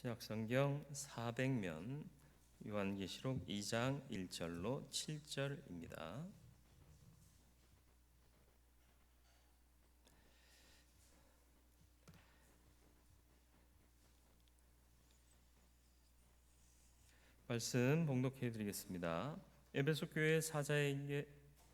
신약성경 400면 요한계시록 2장 1절로 7절입니다. 말씀 봉독해 드리겠습니다. 에베소 교회 사자에게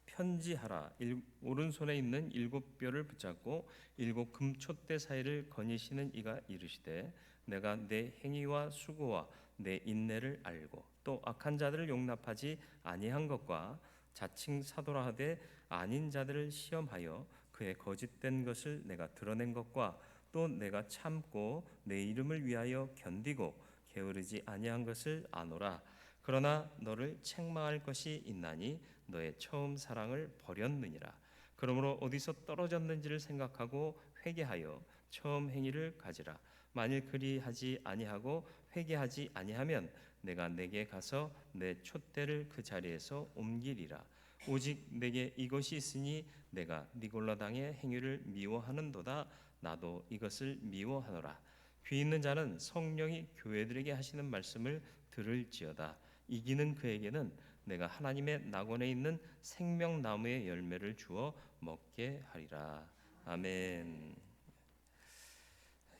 편지하라. 오른손에 있는 7뼈를 붙잡고 7 금촛대 사이를 거니시는 이가 이르시되 내가 내 행위와 수고와 내 인내를 알고 또 악한 자들을 용납하지 아니한 것과 자칭 사도라 하되 아닌 자들을 시험하여 그의 거짓된 것을 내가 드러낸 것과 또 내가 참고 내 이름을 위하여 견디고 게으르지 아니한 것을 아노라. 그러나 너를 책망할 것이 있나니 너의 처음 사랑을 버렸느니라. 그러므로 어디서 떨어졌는지를 생각하고 회개하여 처음 행위를 가지라. 만일 그리하지 아니하고 회개하지 아니하면 내가 내게 가서 내 촛대를 그 자리에서 옮기리라. 오직 내게 이것이 있으니 내가 니골라 당의 행위를 미워하는도다. 나도 이것을 미워하노라. 귀 있는 자는 성령이 교회들에게 하시는 말씀을 들을지어다. 이기는 그에게는 내가 하나님의 낙원에 있는 생명나무의 열매를 주어 먹게 하리라. 아멘.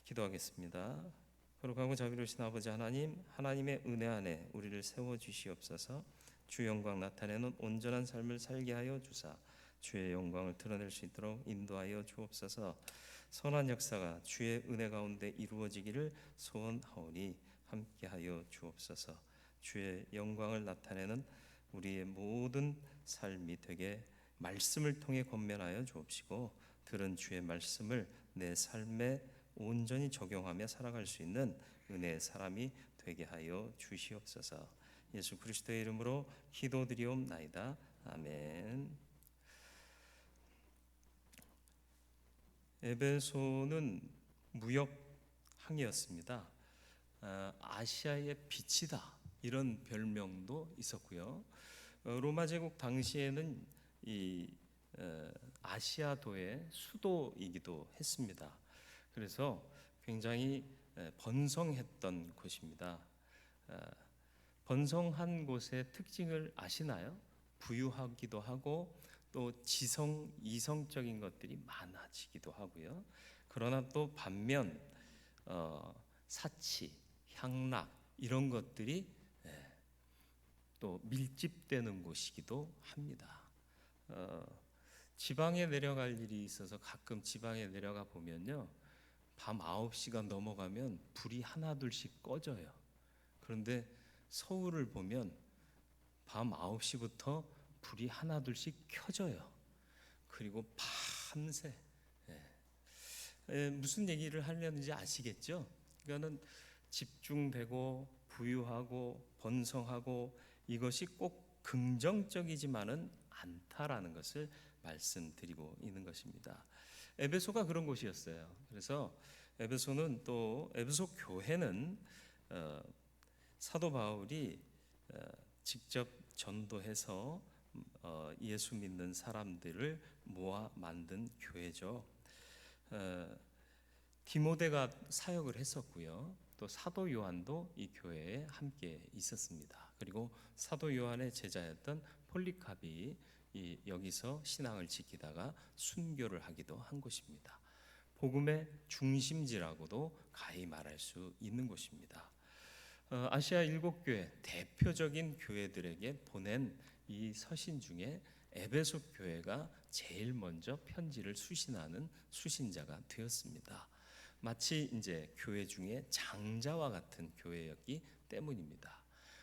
기도하겠습니다. 거룩하고 자비로우신 아버지 하나님, 하나님의 은혜 안에 우리를 세워주시옵소서. 주 영광 나타내는 온전한 삶을 살게 하여 주사 주의 영광을 드러낼 수 있도록 인도하여 주옵소서. 선한 역사가 주의 은혜 가운데 이루어지기를 소원하오니 함께하여 주옵소서. 주의 영광을 나타내는 우리의 모든 삶이 되게 말씀을 통해 권면하여 주옵시고 들은 주의 말씀을 내 삶에 온전히 적용하며 살아갈 수 있는 은혜의 사람이 되게 하여 주시옵소서. 예수 그리스도의 이름으로 기도드리옵나이다. 아멘. 에베소는 무역항이었습니다. 아시아의 빛이다 이런 별명도 있었고요. 로마 제국 당시에는 이 아시아도의 수도이기도 했습니다. 그래서 굉장히 번성했던 곳입니다. 번성한 곳의 특징을 아시나요? 부유하기도 하고 또 이성적인 것들이 많아지기도 하고요. 그러나 또 반면 사치, 향락 이런 것들이 또 밀집되는 곳이기도 합니다. 지방에 내려갈 일이 있어서 가끔 지방에 내려가 보면요, 밤 9시가 넘어가면 불이 하나둘씩 꺼져요. 그런데 서울을 보면 밤 9시부터 불이 하나둘씩 켜져요. 그리고 밤새 무슨 얘기를 하려는지 아시겠죠? 그러니까는 집중되고 부유하고 번성하고 이것이 꼭 긍정적이지만은 않다라는 것을 말씀드리고 있는 것입니다. 에베소가 그런 곳이었어요. 그래서 에베소 교회는 사도 바울이 직접 전도해서 예수 믿는 사람들을 모아 만든 교회죠. 디모데가 사역을 했었고요. 또 사도 요한도 이 교회에 함께 있었습니다. 그리고 사도 요한의 제자였던 폴리카비 여기서 신앙을 지키다가 순교를 하기도 한 곳입니다. 복음의 중심지라고도 가히 말할 수 있는 곳입니다. 아시아 7교회 대표적인 교회들에게 보낸 이 서신 중에 에베소 교회가 제일 먼저 편지를 수신하는 수신자가 되었습니다. 마치 이제 교회 중에 장자와 같은 교회였기 때문입니다.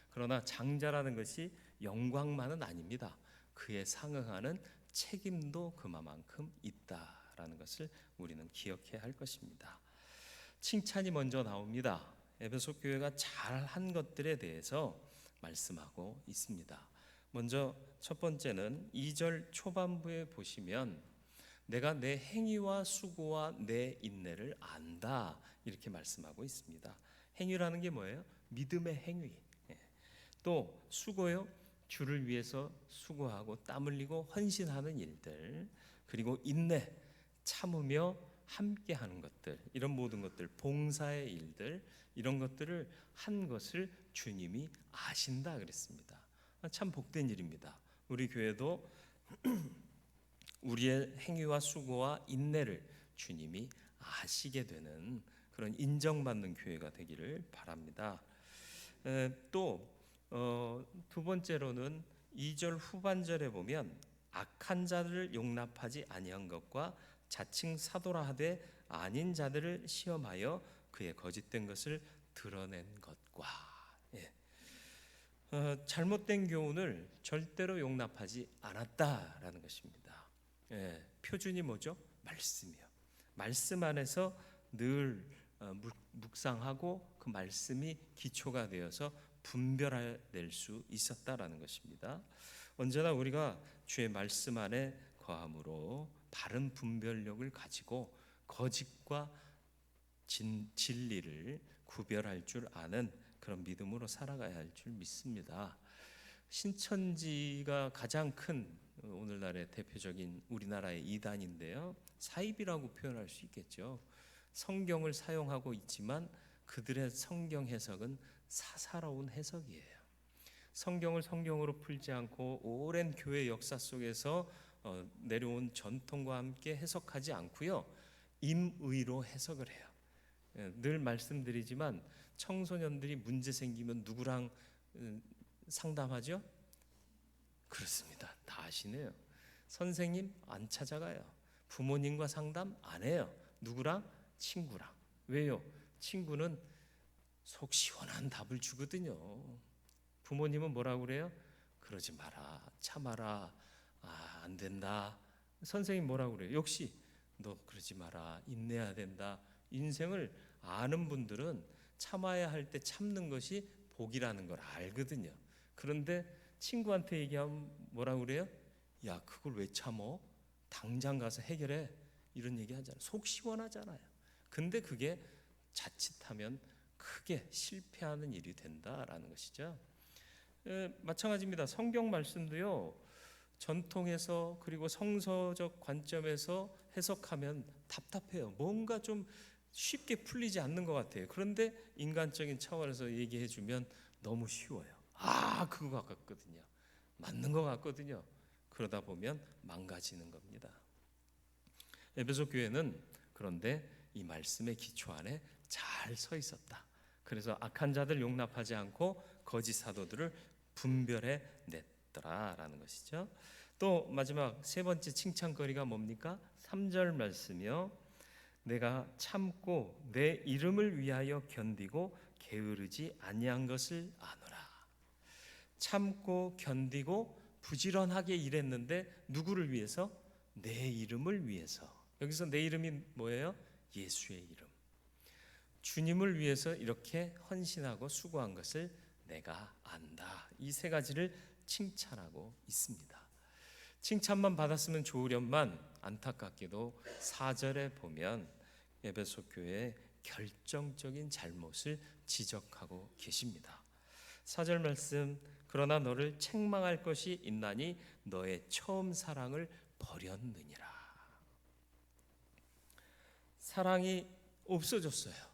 그러나 장자라는 것이 영광만은 아닙니다. 그에 상응하는 책임도 그만큼 있다라는 것을 우리는 기억해야 할 것입니다. 칭찬이 먼저 나옵니다. 에베소 교회가 잘한 것들에 대해서 말씀하고 있습니다. 먼저 첫 번째는 2절 초반부에 보시면 내가 내 행위와 수고와 내 인내를 안다 이렇게 말씀하고 있습니다. 행위라는 게 뭐예요? 믿음의 행위. 또 수고요, 주를 위해서 수고하고 땀 흘리고 헌신하는 일들. 그리고 인내, 참으며 함께 하는 것들, 이런 모든 것들, 봉사의 일들, 이런 것들을 한 것을 주님이 아신다 그랬습니다. 참 복된 일입니다. 우리 교회도 우리의 행위와 수고와 인내를 주님이 아시게 되는 그런 인정받는 교회가 되기를 바랍니다. 또 두 번째로는 2절 후반절에 보면 악한 자들을 용납하지 아니한 것과 자칭 사도라 하되 아닌 자들을 시험하여 그의 거짓된 것을 드러낸 것과, 잘못된 교훈을 절대로 용납하지 않았다라는 것입니다. 표준이 뭐죠? 말씀이요. 말씀 안에서 늘 묵상하고 그 말씀이 기초가 되어서 분별해낼 수 있었다라는 것입니다. 언제나 우리가 주의 말씀 안에 거함으로 바른 분별력을 가지고 거짓과 진리를 구별할 줄 아는 그런 믿음으로 살아가야 할 줄 믿습니다. 신천지가 가장 큰 오늘날의 대표적인 우리나라의 이단인데요, 사입이라고 표현할 수 있겠죠. 성경을 사용하고 있지만 그들의 성경 해석은 사사로운 해석이에요. 성경을 성경으로 풀지 않고 오랜 교회 역사 속에서 내려온 전통과 함께 해석하지 않고요, 임의로 해석을 해요. 늘 말씀드리지만 청소년들이 문제 생기면 누구랑 상담하죠? 그렇습니다. 다 아시네요. 선생님 안 찾아가요. 부모님과 상담 안 해요. 누구랑? 친구랑. 왜요? 친구는 속 시원한 답을 주거든요. 부모님은 뭐라고 그래요? 그러지 마라, 참아라, 안 된다. 선생님 뭐라고 그래요? 역시 너 그러지 마라, 인내해야 된다. 인생을 아는 분들은 참아야 할 때 참는 것이 복이라는 걸 알거든요. 그런데 친구한테 얘기하면 뭐라고 그래요? 야, 그걸 왜 참어? 당장 가서 해결해. 이런 얘기 하잖아요. 속 시원하잖아요. 근데 그게 자칫하면 크게 실패하는 일이 된다라는 것이죠. 마찬가지입니다. 성경 말씀도요, 전통에서 그리고 성서적 관점에서 해석하면 답답해요. 뭔가 좀 쉽게 풀리지 않는 것 같아요. 그런데 인간적인 차원에서 얘기해 주면 너무 쉬워요. 그거 같거든요. 맞는 것 같거든요. 그러다 보면 망가지는 겁니다. 에베소 교회는 그런데 이 말씀의 기초 안에 잘 서 있었다. 그래서 악한 자들 용납하지 않고 거짓 사도들을 분별해 냈더라라는 것이죠. 또 마지막 세 번째 칭찬거리가 뭡니까? 3절 말씀이요. 내가 참고 내 이름을 위하여 견디고 게으르지 아니한 것을 아노라. 참고 견디고 부지런하게 일했는데 누구를 위해서? 내 이름을 위해서. 여기서 내 이름이 뭐예요? 예수의 이름. 주님을 위해서 이렇게 헌신하고 수고한 것을 내가 안다. 이 세 가지를 칭찬하고 있습니다. 칭찬만 받았으면 좋으련만 안타깝게도 4절에 보면 에베소 교회의 결정적인 잘못을 지적하고 계십니다. 4절 말씀, 그러나 너를 책망할 것이 있나니 너의 처음 사랑을 버렸느니라. 사랑이 없어졌어요.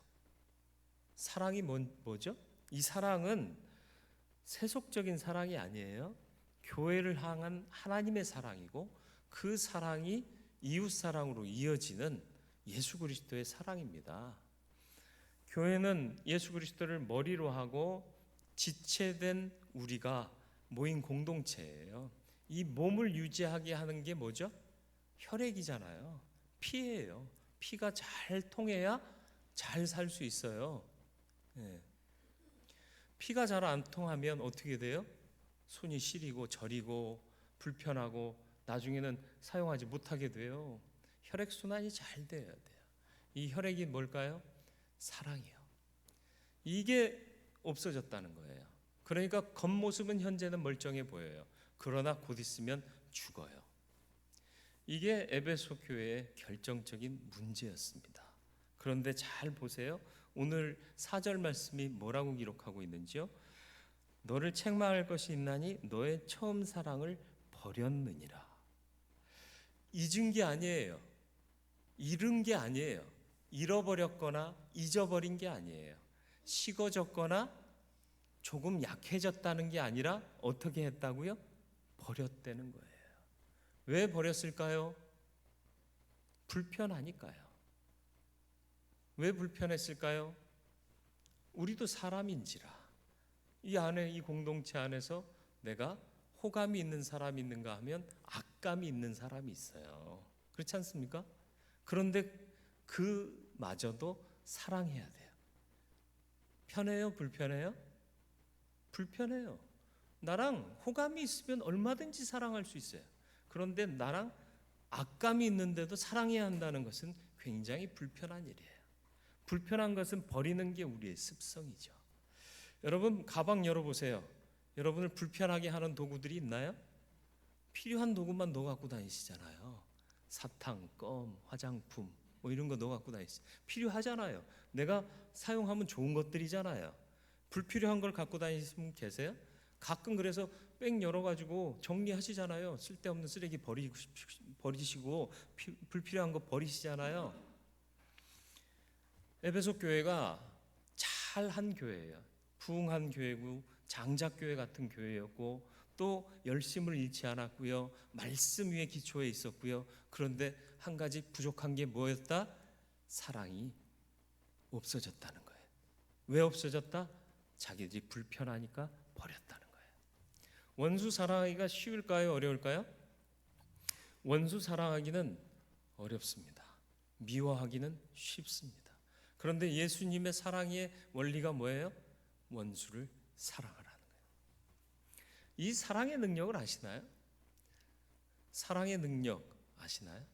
사랑이 뭐죠? 이 사랑은 세속적인 사랑이 아니에요. 교회를 향한 하나님의 사랑이고 그 사랑이 이웃 사랑으로 이어지는 예수 그리스도의 사랑입니다. 교회는 예수 그리스도를 머리로 하고 지체된 우리가 모인 공동체예요. 이 몸을 유지하게 하는 게 뭐죠? 혈액이잖아요. 피예요. 피가 잘 통해야 잘 살 수 있어요. 피가 잘 안 통하면 어떻게 돼요? 손이 시리고 저리고 불편하고 나중에는 사용하지 못하게 돼요. 혈액순환이 잘 돼야 돼요. 이 혈액이 뭘까요? 사랑이요. 이게 없어졌다는 거예요. 그러니까 겉모습은 현재는 멀쩡해 보여요. 그러나 곧 있으면 죽어요. 이게 에베소 교회의 결정적인 문제였습니다. 그런데 잘 보세요. 오늘 4절 말씀이 뭐라고 기록하고 있는지요? 너를 책망할 것이 있나니 너의 처음 사랑을 버렸느니라. 잊은 게 아니에요. 잃은 게 아니에요. 잃어버렸거나 잊어버린 게 아니에요. 식어졌거나 조금 약해졌다는 게 아니라 어떻게 했다고요? 버렸다는 거예요. 왜 버렸을까요? 불편하니까요. 왜 불편했을까요? 우리도 사람인지라. 이 안에, 이 공동체 안에서 내가 호감이 있는 사람이 있는가 하면 악감이 있는 사람이 있어요. 그렇지 않습니까? 그런데 그마저도 사랑해야 돼요. 편해요? 불편해요? 불편해요. 나랑 호감이 있으면 얼마든지 사랑할 수 있어요. 그런데 나랑 악감이 있는데도 사랑해야 한다는 것은 굉장히 불편한 일이에요. 불편한 것은 버리는 게 우리의 습성이죠. 여러분 가방 열어보세요. 여러분을 불편하게 하는 도구들이 있나요? 필요한 도구만 넣어 갖고 다니시잖아요. 사탕, 껌, 화장품 뭐 이런 거 넣어 갖고 다니시. 필요하잖아요. 내가 사용하면 좋은 것들이잖아요. 불필요한 걸 갖고 다니시는 분 계세요? 가끔 그래서 백 열어가지고 정리하시잖아요. 쓸데없는 쓰레기 버리시고 불필요한 거 버리시잖아요. 에베소 교회가 잘한 교회예요. 부흥한 교회고 장작교회 같은 교회였고 또 열심을 잃지 않았고요. 말씀 위에 기초해 있었고요. 그런데 한 가지 부족한 게 뭐였다? 사랑이 없어졌다는 거예요. 왜 없어졌다? 자기들이 불편하니까 버렸다는 거예요. 원수 사랑하기가 쉬울까요? 어려울까요? 원수 사랑하기는 어렵습니다. 미워하기는 쉽습니다. 그런데 예수님의 사랑의 원리가 뭐예요? 원수를 사랑하라는 거예요. 이 사랑의 능력을 아시나요? 사랑의 능력 아시나요?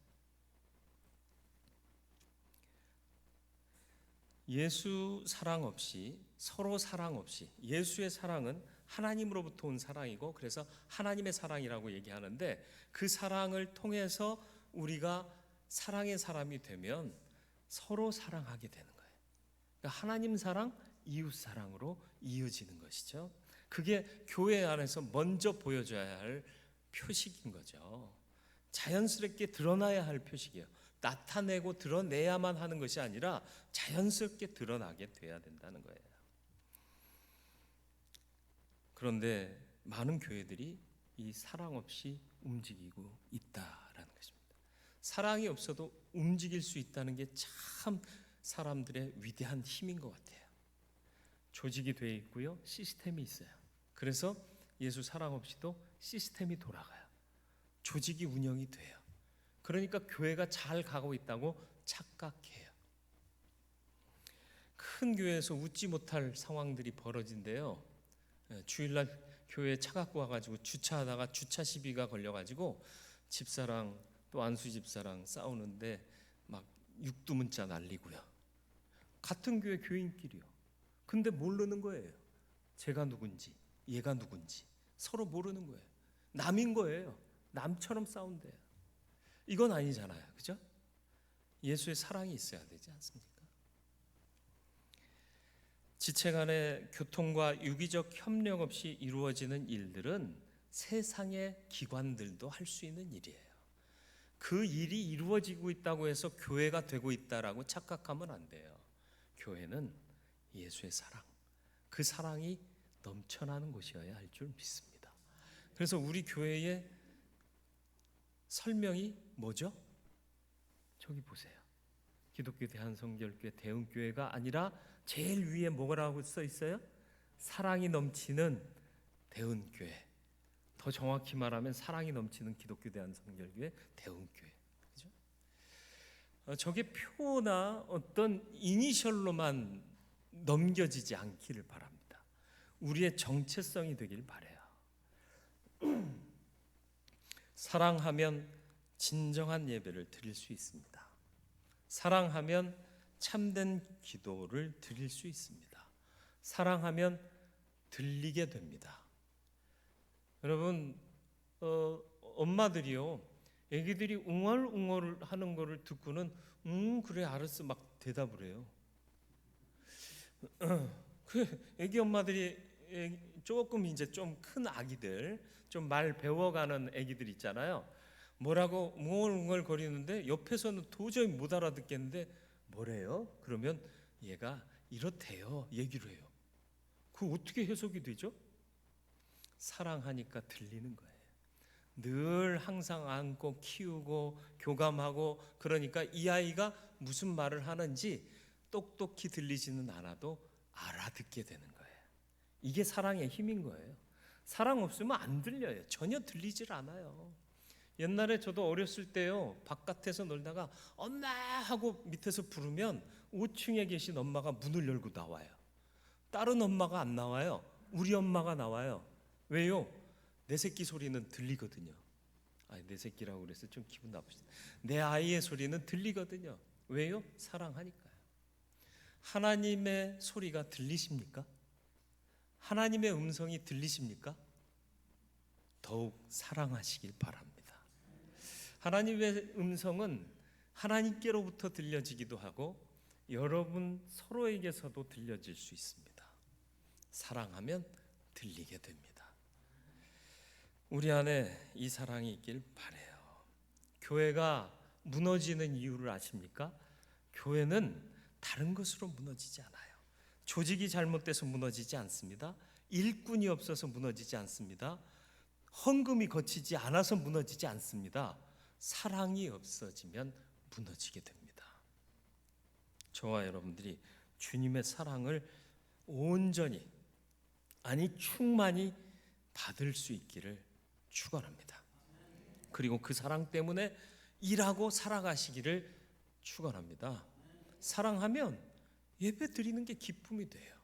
예수 사랑 없이, 서로 사랑 없이, 예수의 사랑은 하나님으로부터 온 사랑이고 그래서 하나님의 사랑이라고 얘기하는데 그 사랑을 통해서 우리가 사랑의 사람이 되면 서로 사랑하게 되는 거예요. 그러니까 하나님 사랑, 이웃 사랑으로 이어지는 것이죠. 그게 교회 안에서 먼저 보여줘야 할 표식인 거죠. 자연스럽게 드러나야 할 표식이에요. 나타내고 드러내야만 하는 것이 아니라 자연스럽게 드러나게 돼야 된다는 거예요. 그런데 많은 교회들이 이 사랑 없이 움직이고 있다라는 것입니다. 사랑이 없어도 움직일 수 있다는 게 참 사람들의 위대한 힘인 것 같아요. 조직이 되어 있고요, 시스템이 있어요. 그래서 예수 사랑 없이도 시스템이 돌아가요. 조직이 운영이 돼요. 그러니까 교회가 잘 가고 있다고 착각해요. 큰 교회에서 웃지 못할 상황들이 벌어진대요. 주일날 교회에 차 갖고 와가지고 주차하다가 주차 시비가 걸려가지고 집사랑 또 안수 집사랑 싸우는데 막 육두문자 날리고요. 같은 교회 교인끼리요. 근데 모르는 거예요. 제가 누군지 얘가 누군지 서로 모르는 거예요. 남인 거예요. 남처럼 싸운대요. 이건 아니잖아요. 그죠? 예수의 사랑이 있어야 되지 않습니까? 지체 간의 교통과 유기적 협력 없이 이루어지는 일들은 세상의 기관들도 할 수 있는 일이에요. 그 일이 이루어지고 있다고 해서 교회가 되고 있다라고 착각하면 안 돼요. 교회는 예수의 사랑, 그 사랑이 넘쳐나는 곳이어야 할 줄 믿습니다. 그래서 우리 교회의 설명이 뭐죠? 저기 보세요. 기독교 대한성결교회 대흥교회가 아니라 제일 위에 뭐라고 써 있어요? 사랑이 넘치는 대흥교회. 더 정확히 말하면 사랑이 넘치는 기독교 대한성결교회 대흥교회. 그죠? 저게 표나 어떤 이니셜로만 넘겨지지 않기를 바랍니다. 우리의 정체성이 되길 바라요. 사랑하면 진정한 예배를 드릴 수 있습니다. 사랑하면 참된 기도를 드릴 수 있습니다. 사랑하면 들리게 됩니다. 여러분, 엄마들이요, 애기들이 웅얼웅얼 하는 거를 듣고는 그래 알았어 막 대답을 해요. 그 애기 엄마들이 조금 이제 좀 큰 아기들, 좀 말 배워가는 애기들 있잖아요. 뭐라고 웅얼웅얼 거리는데 옆에서는 도저히 못 알아듣겠는데 뭐래요? 그러면 얘가 이렇대요 얘기를 해요. 그 어떻게 해석이 되죠? 사랑하니까 들리는 거예요. 늘 항상 안고 키우고 교감하고, 그러니까 이 아이가 무슨 말을 하는지 똑똑히 들리지는 않아도 알아듣게 되는 거예요. 이게 사랑의 힘인 거예요. 사랑 없으면 안 들려요. 전혀 들리질 않아요. 옛날에 저도 어렸을 때요, 바깥에서 놀다가 엄마 하고 밑에서 부르면 5층에 계신 엄마가 문을 열고 나와요. 다른 엄마가 안 나와요. 우리 엄마가 나와요. 왜요? 내 새끼 소리는 들리거든요. 내 새끼라고 그래서 좀 기분 나쁘시네. 내 아이의 소리는 들리거든요. 왜요? 사랑하니까요. 하나님의 소리가 들리십니까? 하나님의 음성이 들리십니까? 더욱 사랑하시길 바랍니다. 하나님의 음성은 하나님께로부터 들려지기도 하고 여러분 서로에게서도 들려질 수 있습니다. 사랑하면 들리게 됩니다. 우리 안에 이 사랑이 있길 바라요. 교회가 무너지는 이유를 아십니까? 교회는 다른 것으로 무너지지 않아요. 조직이 잘못돼서 무너지지 않습니다. 일꾼이 없어서 무너지지 않습니다. 헌금이 거치지 않아서 무너지지 않습니다. 사랑이 없어지면 무너지게 됩니다. 저와 여러분들이 주님의 사랑을 온전히, 아니 충만히 받을 수 있기를 축원합니다. 그리고 그 사랑 때문에 일하고 살아가시기를 축원합니다. 사랑하면 예배 드리는 게 기쁨이 돼요.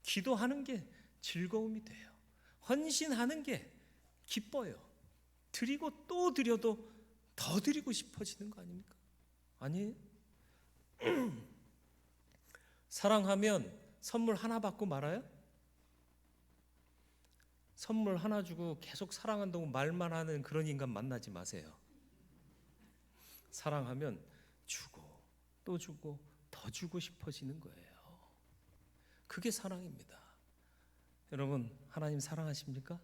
기도하는 게 즐거움이 돼요. 헌신하는 게 기뻐요. 드리고 또 드려도 더 드리고 싶어지는 거 아닙니까? 아니에요? 사랑하면 선물 하나 받고 말아요? 선물 하나 주고 계속 사랑한다고 말만 하는 그런 인간 만나지 마세요. 사랑하면 주고 또 주고 더 주고 싶어지는 거예요. 그게 사랑입니다. 여러분, 하나님 사랑하십니까?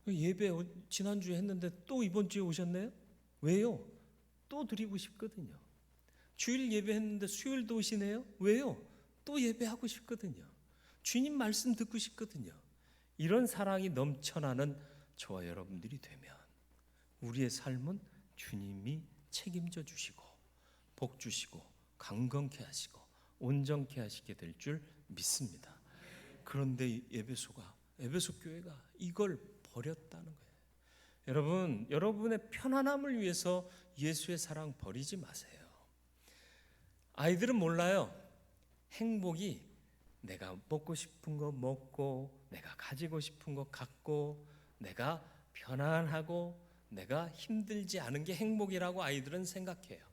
예배 지난주에 했는데 또 이번 주에 오셨네요? 왜요? 또 드리고 싶거든요. 주일 예배했는데 수요일도 오시네요? 왜요? 또 예배하고 싶거든요. 주님 말씀 듣고 싶거든요. 이런 사랑이 넘쳐나는 저와 여러분들이 되면 우리의 삶은 주님이 책임져 주시고 복 주시고 강건케 하시고 온전케 하시게 될 줄 믿습니다. 그런데 에베소 교회가 이걸 버렸다는 거예요. 여러분, 여러분의 편안함을 위해서 예수의 사랑 버리지 마세요. 아이들은 몰라요. 행복이 내가 먹고 싶은 거 먹고, 내가 가지고 싶은 거 갖고, 내가 편안하고, 내가 힘들지 않은 게 행복이라고 아이들은 생각해요.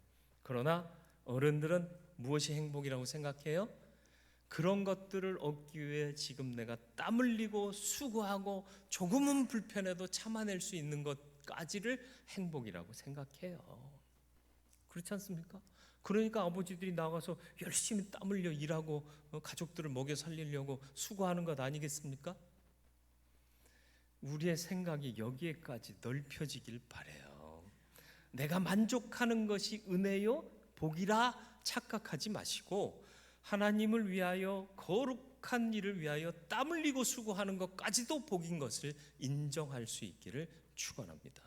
그러나 어른들은 무엇이 행복이라고 생각해요? 그런 것들을 얻기 위해 지금 내가 땀 흘리고 수고하고 조금은 불편해도 참아낼 수 있는 것까지를 행복이라고 생각해요. 그렇지 않습니까? 그러니까 아버지들이 나가서 열심히 땀 흘려 일하고 가족들을 먹여 살리려고 수고하는 것 아니겠습니까? 우리의 생각이 여기에까지 넓혀지길 바라요. 내가 만족하는 것이 은혜요 복이라 착각하지 마시고 하나님을 위하여 거룩한 일을 위하여 땀 흘리고 수고하는 것까지도 복인 것을 인정할 수 있기를 축원합니다.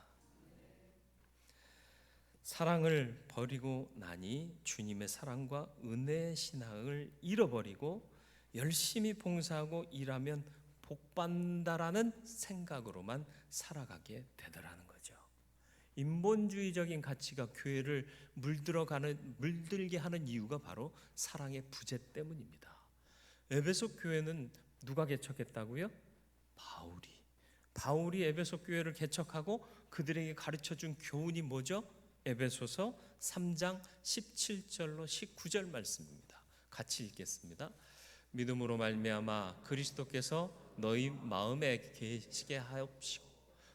사랑을 버리고 나니 주님의 사랑과 은혜의 신앙을 잃어버리고 열심히 봉사하고 일하면 복받는다라는 생각으로만 살아가게 되더라는 거죠. 인본주의적인 가치가 교회를 물들게 하는 이유가 바로 사랑의 부재 때문입니다. 에베소 교회는 누가 개척했다고요? 바울이 에베소 교회를 개척하고 그들에게 가르쳐준 교훈이 뭐죠? 에베소서 3장 17절로 19절 말씀입니다. 같이 읽겠습니다. 믿음으로 말미암아 그리스도께서 너희 마음에 계시게 하옵시고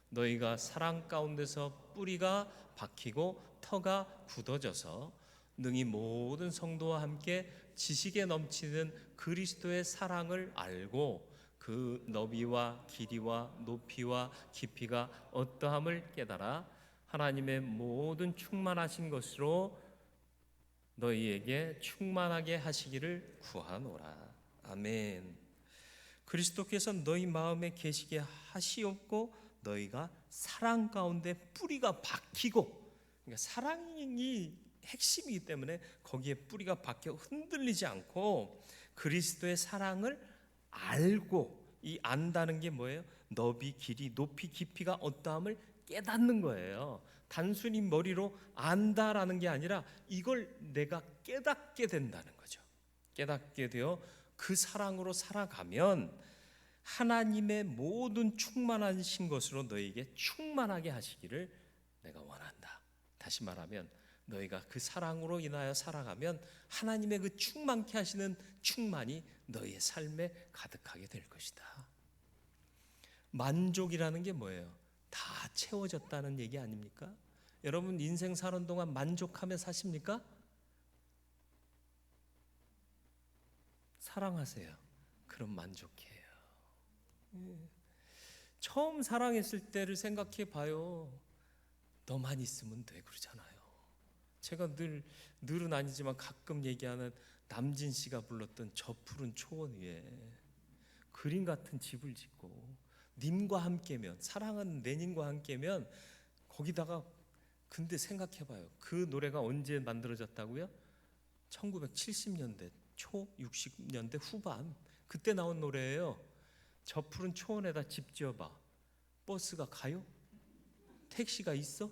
너희가 사랑 가운데서 뿌리가 박히고 터가 굳어져서 능히 모든 성도와 함께 지식에 넘치는 그리스도의 사랑을 알고 그 너비와 길이와 높이와 깊이가 어떠함을 깨달아 하나님의 모든 충만하신 것으로 너희에게 충만하게 하시기를 구하노라. 아멘. 그리스도께서 너희 마음에 계시게 하시옵고 너희가 사랑 가운데 뿌리가 박히고, 그러니까 사랑이 핵심이기 때문에 거기에 뿌리가 박혀 흔들리지 않고 그리스도의 사랑을 알고, 이 안다는 게 뭐예요? 너비 길이 높이 깊이가 어떠함을 깨닫는 거예요. 단순히 머리로 안다라는 게 아니라 이걸 내가 깨닫게 된다는 거죠. 깨닫게 되어 그 사랑으로 살아가면 하나님의 모든 충만하신 것으로 너희에게 충만하게 하시기를 내가 원한다. 다시 말하면 너희가 그 사랑으로 인하여 살아가면 하나님의 그 충만케 하시는 충만이 너희의 삶에 가득하게 될 것이다. 만족이라는 게 뭐예요? 다 채워졌다는 얘기 아닙니까? 여러분 인생 사는 동안 만족하며 사십니까? 사랑하세요. 그럼 만족해요. 처음 사랑했을 때를 생각해 봐요. 너만 있으면 돼 그러잖아요. 제가 늘은 아니지만 가끔 얘기하는 남진 씨가 불렀던 저 푸른 초원 위에 그림 같은 집을 짓고 님과 함께면, 사랑하는 내 님과 함께면 거기다가, 근데 생각해 봐요. 그 노래가 언제 만들어졌다고요? 1970년대 초 60년대 후반 그때 나온 노래예요. 저 푸른 초원에다 집 지어봐. 버스가 가요? 택시가 있어?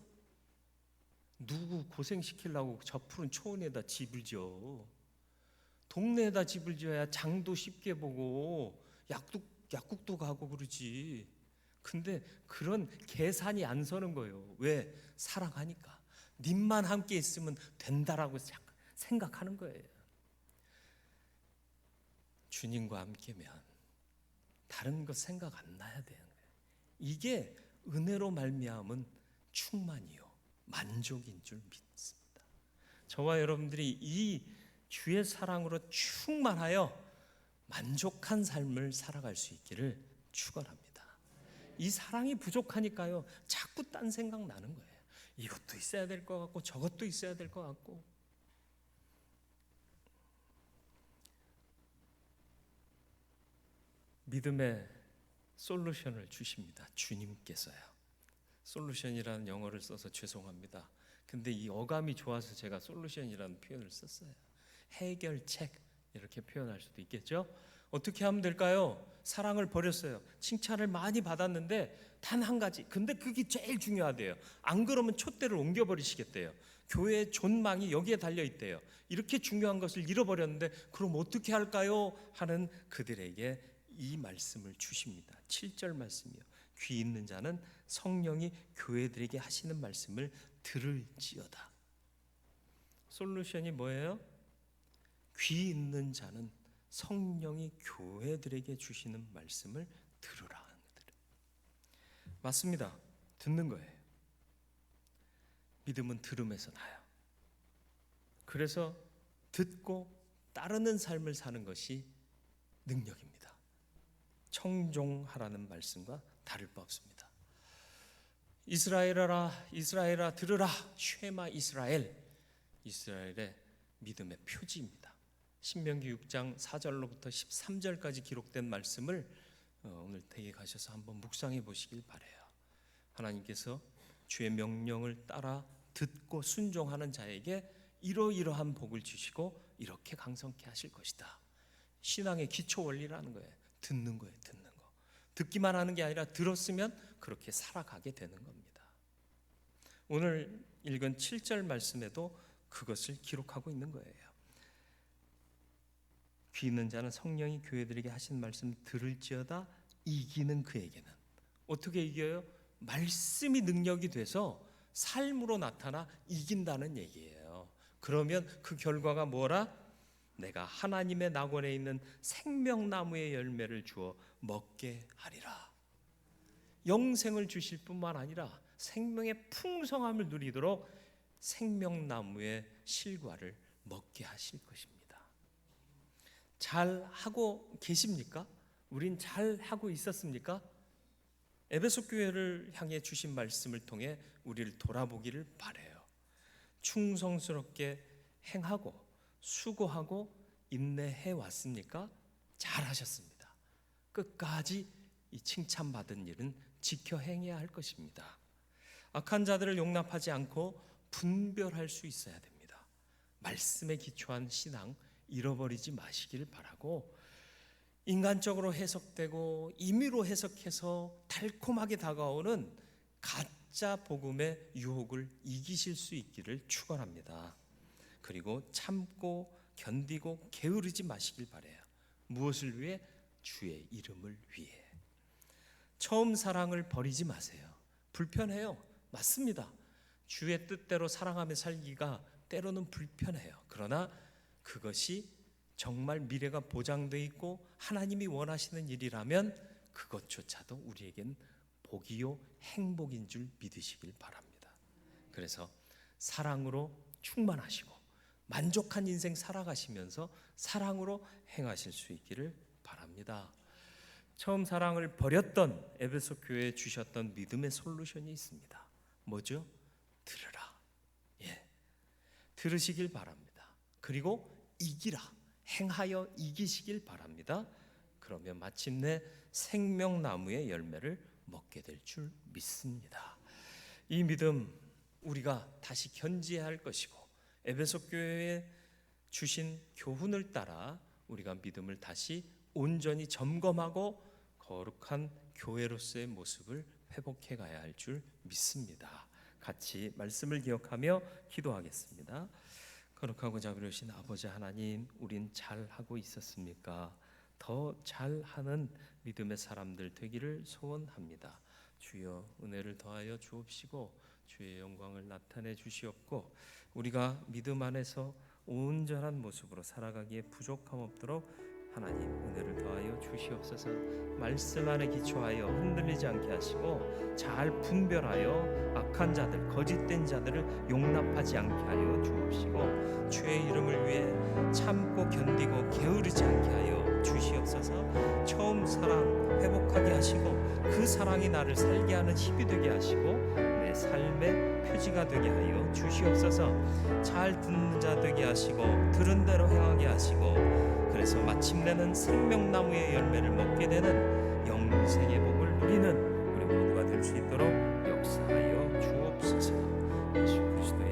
누구 고생시키려고 저 푸른 초원에다 집을 지어? 동네에다 집을 지어야 장도 쉽게 보고 약국도 가고 그러지. 근데 그런 계산이 안 서는 거예요. 왜? 사랑하니까. 님만 함께 있으면 된다라고 생각하는 거예요. 주님과 함께면 다른 거 생각 안 나야 되는 거예요. 이게 은혜로 말미암은 충만이요 만족인 줄 믿습니다. 저와 여러분들이 이 주의 사랑으로 충만하여 만족한 삶을 살아갈 수 있기를 축원합니다. 이 사랑이 부족하니까요 자꾸 딴 생각 나는 거예요. 이것도 있어야 될 것 같고 저것도 있어야 될 것 같고. 믿음의 솔루션을 주십니다. 주님께서요. 솔루션이라는 영어를 써서 죄송합니다. 근데 이 어감이 좋아서 제가 솔루션이라는 표현을 썼어요. 해결책 이렇게 표현할 수도 있겠죠. 어떻게 하면 될까요? 사랑을 버렸어요. 칭찬을 많이 받았는데 단 한 가지, 근데 그게 제일 중요하대요. 안 그러면 촛대를 옮겨버리시겠대요. 교회의 존망이 여기에 달려있대요. 이렇게 중요한 것을 잃어버렸는데 그럼 어떻게 할까요? 하는 그들에게 이 말씀을 주십니다. 7절 말씀이요. 귀 있는 자는 성령이 교회들에게 하시는 말씀을 들을지어다. 솔루션이 뭐예요? 귀 있는 자는 성령이 교회들에게 주시는 말씀을 들으라 하는 거예요. 맞습니다. 듣는 거예요. 믿음은 들음에서 나요. 그래서 듣고 따르는 삶을 사는 것이 능력입니다. 청종하라는 말씀과 다를 바 없습니다. 이스라엘아 이스라엘아 들으라. 쉐마 이스라엘. 이스라엘의 믿음의 표지입니다. 신명기 6장 4절로부터 13절까지 기록된 말씀을 오늘 댁에 가셔서 한번 묵상해 보시길 바라요. 하나님께서 주의 명령을 따라 듣고 순종하는 자에게 이러이러한 복을 주시고 이렇게 강성케 하실 것이다. 신앙의 기초 원리라는 거예요. 듣는 거예요. 듣는 거. 듣기만 하는 게 아니라 들었으면 그렇게 살아가게 되는 겁니다. 오늘 읽은 7절 말씀에도 그것을 기록하고 있는 거예요. 귀 있는 자는 성령이 교회들에게 하신 말씀 들을지어다. 이기는 그에게는. 어떻게 이겨요? 말씀이 능력이 돼서 삶으로 나타나 이긴다는 얘기예요. 그러면 그 결과가 뭐라? 내가 하나님의 낙원에 있는 생명나무의 열매를 주어 먹게 하리라. 영생을 주실 뿐만 아니라 생명의 풍성함을 누리도록 생명나무의 실과를 먹게 하실 것입니다. 잘 하고 계십니까? 우린 잘 하고 있었습니까? 에베소 교회를 향해 주신 말씀을 통해 우리를 돌아보기를 바라요. 충성스럽게 행하고 수고하고 인내해 왔습니까? 잘하셨습니다. 끝까지 이 칭찬받은 일은 지켜 행해야 할 것입니다. 악한 자들을 용납하지 않고 분별할 수 있어야 됩니다. 말씀에 기초한 신앙 잃어버리지 마시길 바라고, 인간적으로 해석되고 임의로 해석해서 달콤하게 다가오는 가짜 복음의 유혹을 이기실 수 있기를 축원합니다. 그리고 참고 견디고 게으르지 마시길 바라요. 무엇을 위해? 주의 이름을 위해. 처음 사랑을 버리지 마세요. 불편해요. 맞습니다. 주의 뜻대로 사랑하며 살기가 때로는 불편해요. 그러나 그것이 정말 미래가 보장되어 있고 하나님이 원하시는 일이라면 그것조차도 우리에겐 복이요 행복인 줄 믿으시길 바랍니다. 그래서 사랑으로 충만하시고 만족한 인생 살아가시면서 사랑으로 행하실 수 있기를 바랍니다. 처음 사랑을 버렸던 에베소 교회에 주셨던 믿음의 솔루션이 있습니다. 뭐죠? 들으라. 들으시길 바랍니다. 그리고 이기라. 행하여 이기시길 바랍니다. 그러면 마침내 생명나무의 열매를 먹게 될 줄 믿습니다. 이 믿음 우리가 다시 견지해야 할 것이고, 에베소 교회에 주신 교훈을 따라 우리가 믿음을 다시 온전히 점검하고 거룩한 교회로서의 모습을 회복해 가야 할 줄 믿습니다. 같이 말씀을 기억하며 기도하겠습니다. 거룩하고 자비로우신 아버지 하나님, 우린 잘하고 있었습니까? 더 잘하는 믿음의 사람들 되기를 소원합니다. 주여 은혜를 더하여 주옵시고 주의 영광을 나타내 주시옵고, 우리가 믿음 안에서 온전한 모습으로 살아가기에 부족함 없도록 하나님 은혜를 더하여 주시옵소서. 말씀 안에 기초하여 흔들리지 않게 하시고 잘 분별하여 악한 자들, 거짓된 자들을 용납하지 않게 하여 주옵시고, 주의 이름을 위해 참고 견디고 게으르지 않게 하여 주시옵소서. 처음 사랑 회복하게 하시고 그 사랑이 나를 살게 하는 힘이 되게 하시고 내 삶의 표지가 되게 하여 주시옵소서. 잘 듣는 자 되게 하시고 들은 대로 행하게 하시고, 그래서 마침내는 생명나무의 열매를 먹게 되는 영생의 복을 누리는 우리 모두가 될 수 있도록 역사하여 주옵소서. 예수 그리스도의